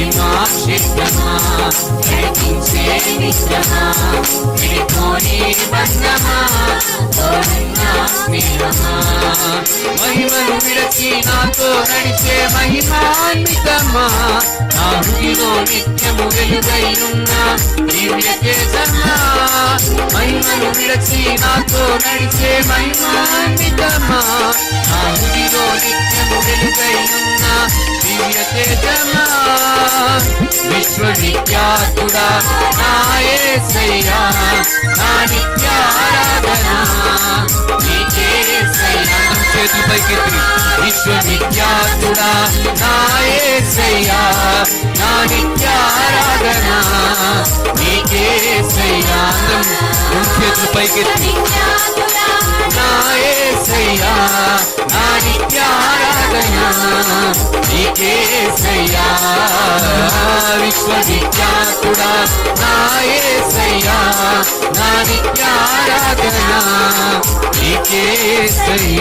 మహిమాక్షిప్తమా నడిపించే నిత్యమా విడిపోని బంధమా తోడున్నా స్నేహమా మహిమను విడచి నాతో నడిచే మహిమాన్వితమా నా హృదిలో నిత్యము వెలుగైనున్న దివ్య తేజమా మహిమను విడచి నాతో నడిచే మహిమాన్వితమా నా హృదిలో నిత్యము వెలుగైనున్న దివ్య తేజమా విశ్వవిఖ్యాతుడా నా యేసయ్యా నా నిత్యారాధన నీకే యేసయ్యా చేతులు పైకెత్తి విశ్వవిఖ్యాతుడా నా యేసయ్యా నా నిత్యారాధన నీకే యేసయ్యా చేతులు పైకెత్తి నా యేసయ్యా నా నిత్యారాధన నీకే యేసయ్యా విశ్వవిఖ్యాతుడా నా యేసయ్యా నా నిత్యారాధన నీకే యేసయ్యా